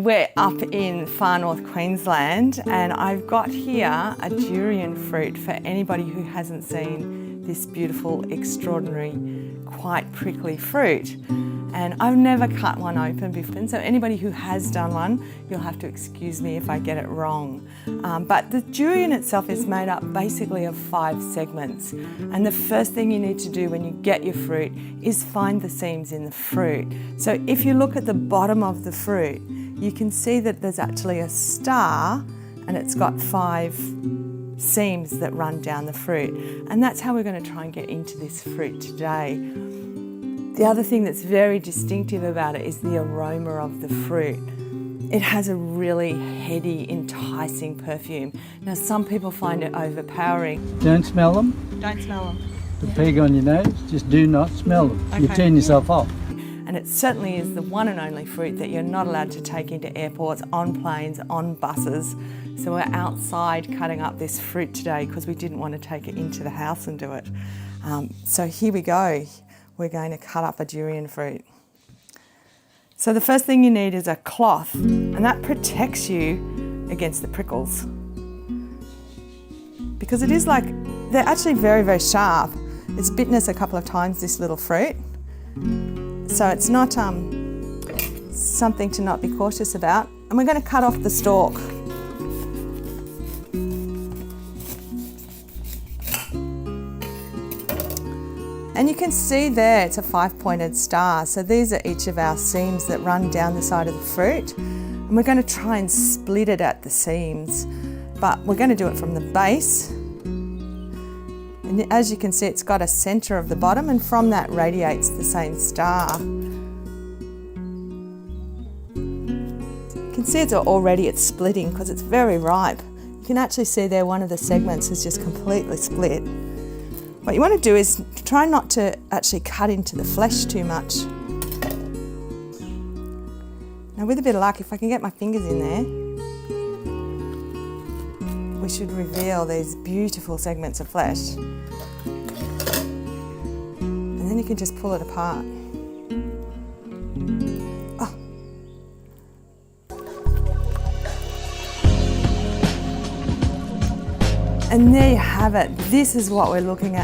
We're up in far north Queensland and I've got here a durian fruit for anybody who hasn't seen this beautiful, extraordinary, quite prickly fruit. And I've never cut one open before, so anybody who has done one, you'll have to excuse me if I get it wrong. But the durian itself is made up basically of 5 segments. And the first thing you need to do when you get your fruit is find the seams in the fruit. So if you look at the bottom of the fruit, you can see that there's actually a star and it's got 5 seams that run down the fruit. And that's how we're going to try and get into this fruit today. The other thing that's very distinctive about it is the aroma of the fruit. It has a really heady, enticing perfume. Now, some people find it overpowering. Don't smell them. Don't smell them. The peg on your nose, just do not smell them. Okay. You turn yourself off. And it certainly is the one and only fruit that you're not allowed to take into airports, on planes, on buses. So we're outside cutting up this fruit today because we didn't want to take it into the house and do it. So here we go. We're going to cut up a durian fruit. So the first thing you need is a cloth, and that protects you against the prickles. Because it is like, they're actually very, very sharp. It's bitten us a couple of times, this little fruit. So it's not something to not be cautious about. And we're going to cut off the stalk. And you can see there it's a 5-pointed star. So these are each of our seams that run down the side of the fruit. And we're going to try and split it at the seams. But we're going to do it from the base. And as you can see, it's got a centre of the bottom, and from that radiates the same star. You can see it's splitting because it's very ripe. You can actually see there one of the segments is just completely split. What you want to do is try not to actually cut into the flesh too much. Now, with a bit of luck, if I can get my fingers in there, we should reveal these beautiful segments of flesh. And then you can just pull it apart. Oh. And there you have it. This is what we're looking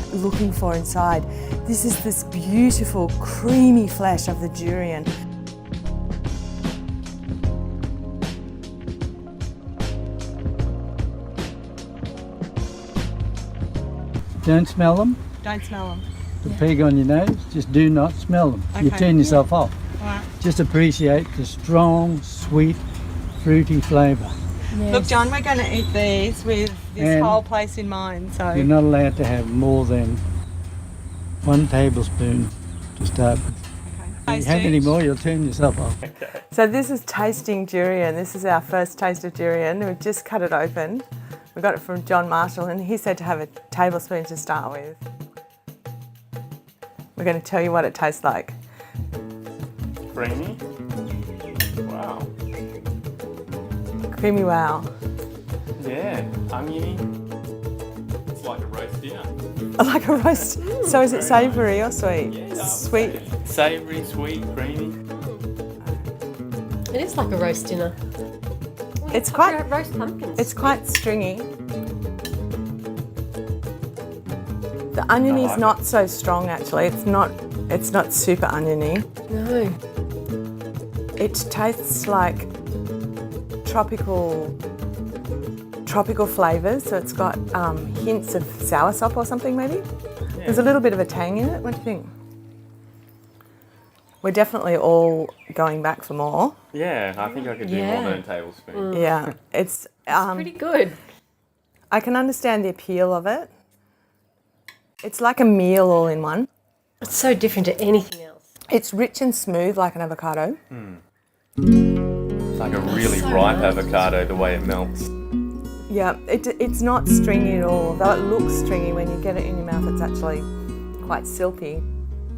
for inside. This is this beautiful, creamy flesh of the durian. Don't smell them. Don't smell them. The peg on your nose, just do not smell them. Okay. You turn yourself off. Right. Just appreciate the strong, sweet, fruity flavour. Yes. Look, John, we're going to eat these with this And whole place in mind. So You're not allowed to have more than 1 tablespoon to start with. If you have any more, you'll turn yourself off. So this is tasting durian. This is our first taste of durian. We've just cut it open. We got it from John Marshall, and he said to have a tablespoon to start with. We're going to tell you what it tastes like. Creamy. Wow. Creamy wow. Yeah, oniony. It's like a roast dinner. Like a roast. So is it savoury or sweet? Yeah, Sweet. Savoury, sweet, creamy. It is like a roast dinner. It's quite roast pumpkins. It's quite stringy. The onion is not so strong actually. It's not super oniony. No. It tastes like tropical flavours. So it's got hints of soursop or something maybe. Yeah. There's a little bit of a tang in it. What do you think? We're definitely all going back for more. Yeah, I think I could do more than a tablespoon. Yeah, it's Pretty good. I can understand the appeal of it. It's like a meal all in one. It's so different to anything else. It's rich and smooth like an avocado. It's like a really ripe avocado, the way it melts. Yeah, it's not stringy at all. Though it looks stringy, when you get it in your mouth, it's actually quite silky.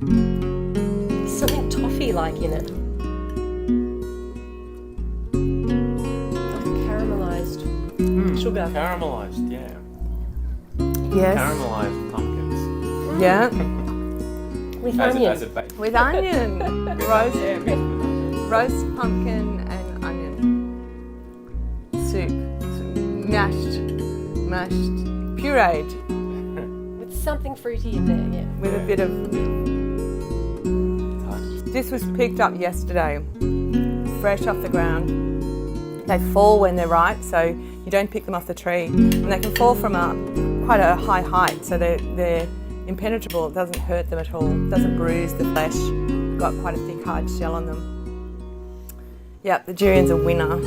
There's something toffee-like in it. Like caramelised sugar. Caramelised, yeah. Yes. Caramelised pumpkins. Yeah. With As onion. a base. With onion. Roast pumpkin and onion. mashed Pureed with something fruity in there, yeah. with a bit of... This was picked up yesterday, fresh off the ground. They fall when they're ripe, so you don't pick them off the tree. And they can fall from quite a high height, so they're impenetrable. It doesn't hurt them at all. It doesn't bruise the flesh. Got quite a thick, hard shell on them. Yep, the durian's a winner.